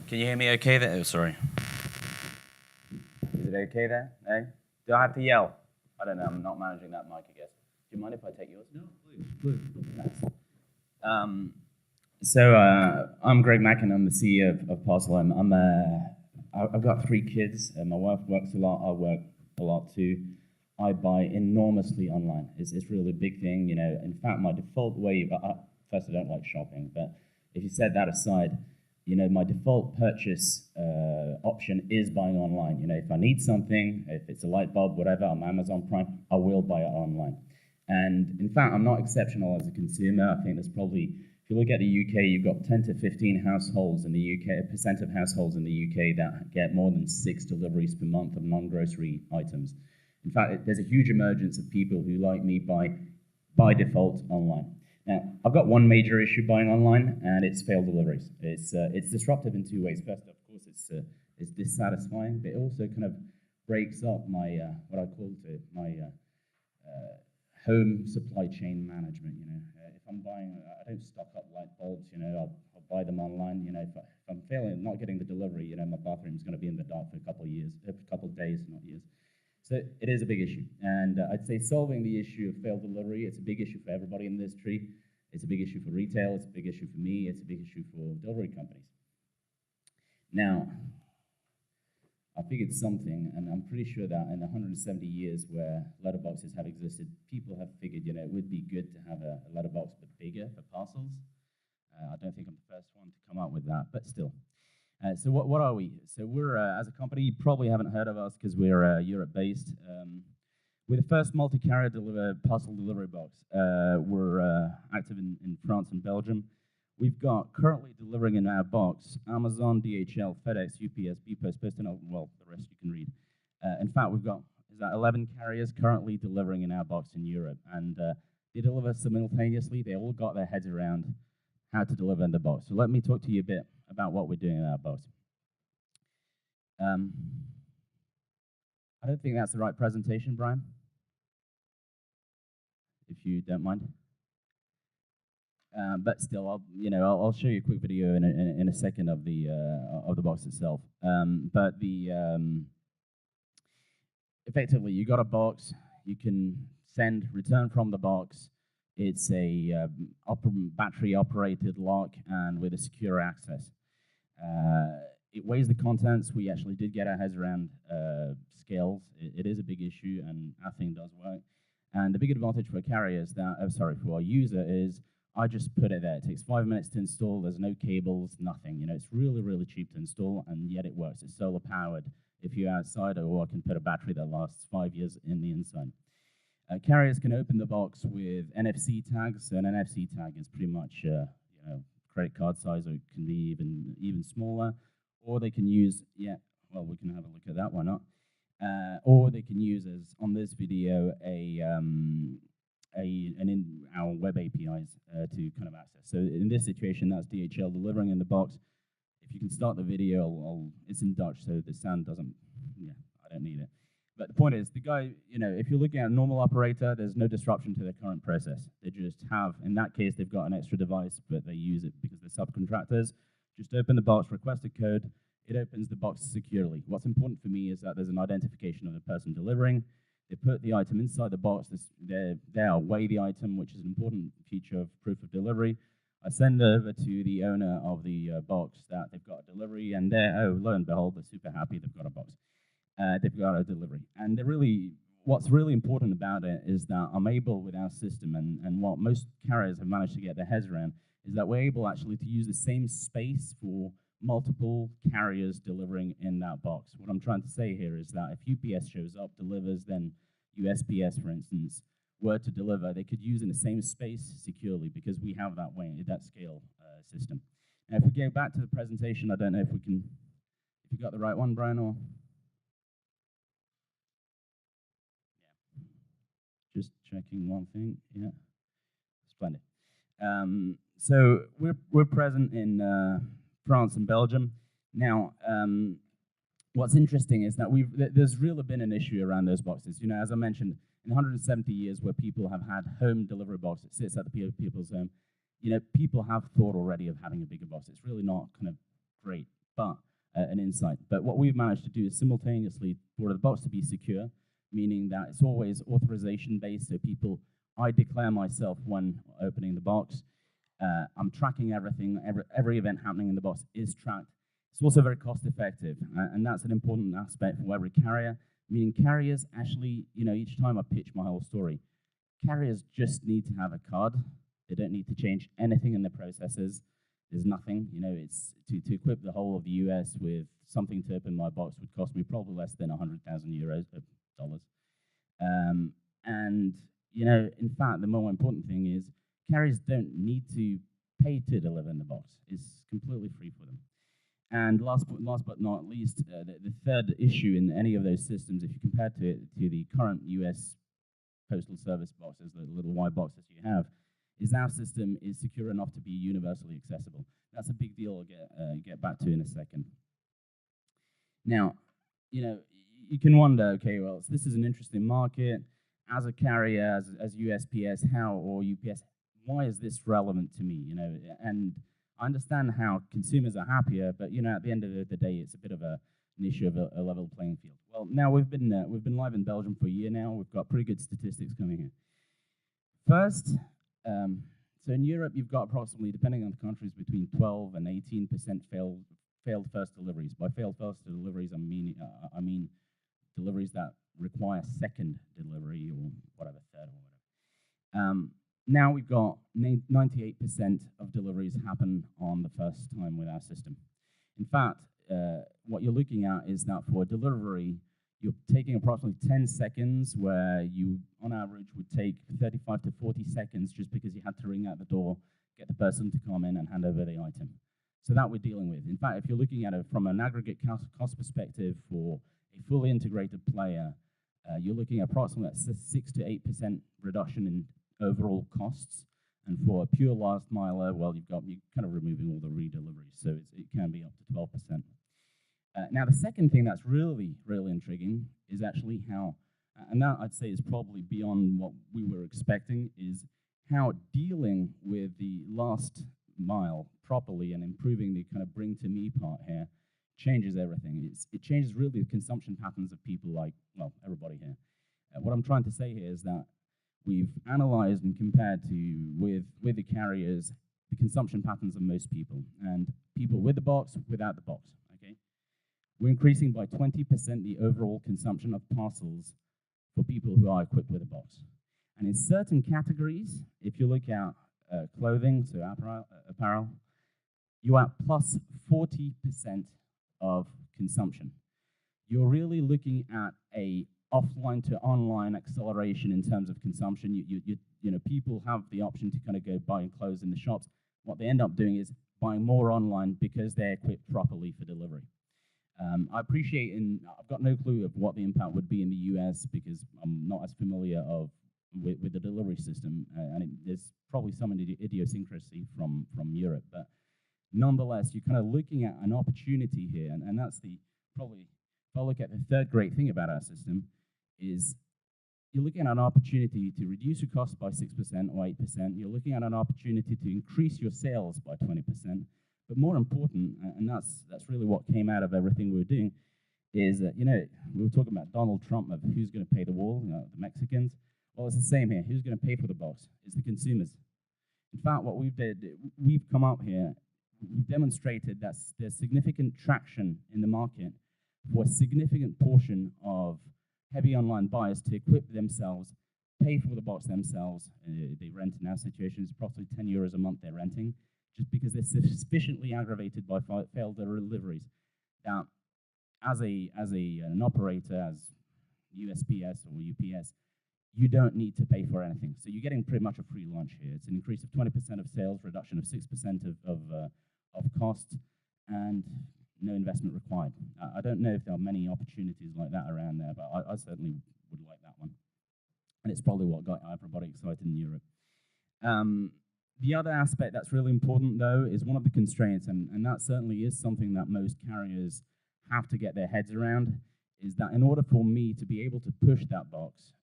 Can you hear me okay there? Oh, sorry. Is it okay there? No? Do I have to yell? I don't know. I'm not managing that mic, I guess. Do you mind if I take yours? No, please. Thanks. I'm Greg Mackin. I'm the CEO of ParcelHome. I've got 3 kids. My wife works a lot. I work a lot too. I buy enormously online. It's really a big thing. In fact, my default way. First, I don't like shopping, but if you set that aside, my default purchase option is buying online. If I need something, if it's a light bulb, whatever, on Amazon Prime, I will buy it online. And in fact, I'm not exceptional as a consumer. I think there's probably, if you look at the UK, you've got 10 to 15 households in the UK, percent of households in the UK that get more than 6 deliveries per month of non-grocery items. In fact, there's a huge emergence of people who, like me, buy by default online. Now, I've got one major issue buying online, and it's failed deliveries. It's disruptive in 2 ways. First, of course, it's dissatisfying, but it also kind of breaks up my what I call my home supply chain management. If I'm buying, I don't stock up light bulbs. I'll buy them online. If I'm failing, not getting the delivery, my bathroom's going to be in the dark for a couple of days, not years. So it is a big issue, and I'd say solving the issue of failed delivery, it's a big issue for everybody in this tree. It's a big issue for retail, it's a big issue for me, it's a big issue for delivery companies. Now, I figured something, and I'm pretty sure that in the 170 years where letterboxes have existed, people have figured, it would be good to have a letterbox but bigger for parcels. I don't think I'm the first one to come up with that, but still. So what are we? So we're, as a company, you probably haven't heard of us because we're Europe-based. We're the first multi-carrier parcel delivery box. We're active in France and Belgium. We've got currently delivering in our box Amazon, DHL, FedEx, UPS, bpost, PostNL, well, the rest you can read. In fact, we've got 11 carriers currently delivering in our box in Europe, and they deliver simultaneously. They all got their heads around how to deliver in the box. So let me talk to you a bit about what we're doing in our box. I don't think that's the right presentation, Brian, if you don't mind. But still, I'll show you a quick video in a second of the box itself. Effectively, you got a box. You can send, return from the box. It's a battery-operated lock and with a secure access. It weighs the contents. We actually did get our heads around scales. It is a big issue, and our thing does work. And the big advantage for a carrier is that, for our user is, I just put it there. It takes 5 minutes to install. There's no cables, nothing. It's really, really cheap to install, and yet it works. It's solar powered. If you're outside, or I can put a battery that lasts 5 years in the inside. Carriers can open the box with NFC tags. So an NFC tag is pretty much, credit card size, or it can be even smaller. Or they can use, well, we can have a look at that. Why not? Or they can use, as on this video, our web APIs to kind of access. So in this situation, that's DHL delivering in the box. If you can start the video, it's in Dutch, so the sound doesn't, I don't need it. But the point is, the guy, if you're looking at a normal operator, there's no disruption to their current process. They just have, in that case, they've got an extra device, but they use it because they're subcontractors. Just open the box, request a code, it opens the box securely. What's important for me is that there's an identification of the person delivering. They put the item inside the box. They'll weigh the item, which is an important feature of proof of delivery. I send it over to the owner of the box that they've got a delivery, and lo and behold, they're super happy they've got a box. They've got a delivery. And what's really important about it is that I'm able, with our system, and what most carriers have managed to get their heads around, is that we're able actually to use the same space for multiple carriers delivering in that box. What I'm trying to say here is that if UPS shows up, delivers, then USPS, for instance, were to deliver, they could use in the same space securely because we have that scale system. Now, if we go back to the presentation, I don't know if you got the right one, Brian, or? Yeah. Just checking one thing. Yeah. Splendid. So we're present in France and Belgium. Now, what's interesting is that there's really been an issue around those boxes. As I mentioned, in 170 years where people have had home delivery box that sits at the people's home, people have thought already of having a bigger box. It's really not kind of great. But inside. But what we've managed to do is simultaneously for the box to be secure, meaning that it's always authorization-based, so I declare myself when opening the box. I'm tracking everything, every event happening in the box is tracked. It's also very cost-effective, and that's an important aspect for every carrier, meaning carriers actually, each time I pitch my whole story, carriers just need to have a card. They don't need to change anything in the processes. There's nothing, it's to equip the whole of the US with something to open my box would cost me probably less than 100,000 euros, dollars. And, in fact, the more important thing is carriers don't need to pay to deliver in the box. It's completely free for them. And last but not least, the third issue in any of those systems, if you compare to the current US Postal Service boxes, the little white boxes you have, is our system is secure enough to be universally accessible. That's a big deal I'll get back to in a second. Now, you can wonder, okay, well, this is an interesting market. As a carrier, as USPS, or UPS, why is this relevant to me? And I understand how consumers are happier, but at the end of the day, it's a bit of an issue of a level playing field. Well, now we've been live in Belgium for a year now. We've got pretty good statistics coming here. First, so in Europe, you've got approximately, depending on the countries, between 12 and 18% failed first deliveries. By failed first deliveries, I mean deliveries that require second delivery or whatever, third or whatever. Now we've got 98% of deliveries happen on the first time with our system. In fact, what you're looking at is that for a delivery, you're taking approximately 10 seconds, where you, on average, would take 35 to 40 seconds just because you had to ring out the door, get the person to come in and hand over the item. So that we're dealing with. In fact, if you're looking at it from an aggregate cost perspective for a fully integrated player, you're looking at approximately 6 to 8% reduction in overall costs. And for a pure last miler, well, you're kind of removing all the redeliveries, so it can be up to 12%. Now, the second thing that's really, really intriguing is actually how, and that I'd say is probably beyond what we were expecting, is how dealing with the last mile properly and improving the kind of bring to me part here changes everything. It changes really the consumption patterns of people like, well, everybody here. What I'm trying to say here is that we've analyzed and compared with the carriers the consumption patterns of most people, and people with the box, without the box. Okay, we're increasing by 20% the overall consumption of parcels for people who are equipped with a box. And in certain categories, if you look at clothing, so apparel, you are plus 40% of consumption. You're really looking at a offline to online acceleration in terms of consumption. People have the option to kind of go buying clothes in the shops. What they end up doing is buying more online because they're equipped properly for delivery. I appreciate, and I've got no clue of what the impact would be in the US because I'm not as familiar with the delivery system, and there's probably some idiosyncrasy from Europe, but nonetheless, you're kind of looking at an opportunity here, and that's probably, if I look at the third great thing about our system, is you're looking at an opportunity to reduce your costs by 6% or 8%. You're looking at an opportunity to increase your sales by 20%. But more important, and that's really what came out of everything we were doing, is that, we were talking about Donald Trump, of who's going to pay the wall, the Mexicans. Well, it's the same here. Who's going to pay for the box? It's the consumers. In fact, what we've come up here, we've demonstrated that there's significant traction in the market for a significant portion of heavy online buyers to equip themselves, pay for the box themselves. They rent in our situation, it's approximately 10 euros a month they're renting, just because they're sufficiently aggravated by failed deliveries. Now, as an operator, as USPS or UPS, you don't need to pay for anything. So you're getting pretty much a free lunch here. It's an increase of 20% of sales, reduction of 6% of cost, and no investment required. I don't know if there are many opportunities like that around there, but I certainly would like that one. And it's probably what got everybody excited in Europe. The other aspect that's really important, though, is one of the constraints, and that certainly is something that most carriers have to get their heads around, is that in order for me to be able to push that box,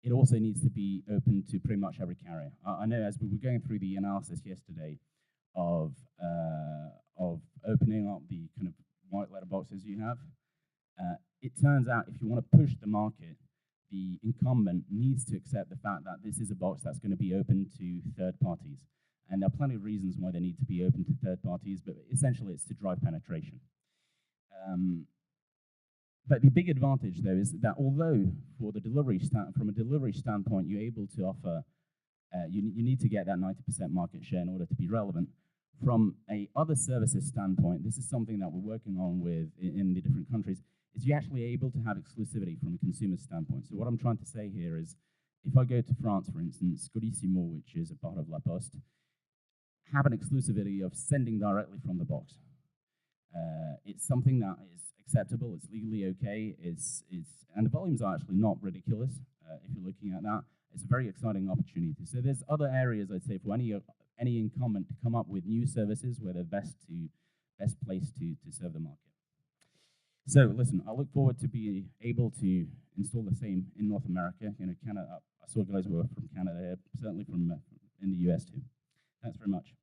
it also needs to be open to pretty much every carrier. I know as we were going through the analysis yesterday of opening up the kind of white letterbox boxes you have. It turns out if you want to push the market, the incumbent needs to accept the fact that this is a box that's going to be open to third parties. And there are plenty of reasons why they need to be open to third parties, but essentially it's to drive penetration. But the big advantage, though, is that although for the from a delivery standpoint, you're able to offer, you need to get that 90% market share in order to be relevant. From a other services standpoint, this is something that we're working on with in the different countries, is you're actually able to have exclusivity from a consumer standpoint. So what I'm trying to say here is, if I go to France, for instance, Godissimo, which is a part of La Poste, have an exclusivity of sending directly from the box. It's something that is acceptable, it's legally okay, and the volumes are actually not ridiculous if you're looking at that. It's a very exciting opportunity. So there's other areas, I'd say, for any incumbent to come up with new services where they're best placed to serve the market. So listen, I look forward to being able to install the same in North America. You know, Canada. I saw guys who were from Canada, certainly from in the US too. Thanks very much.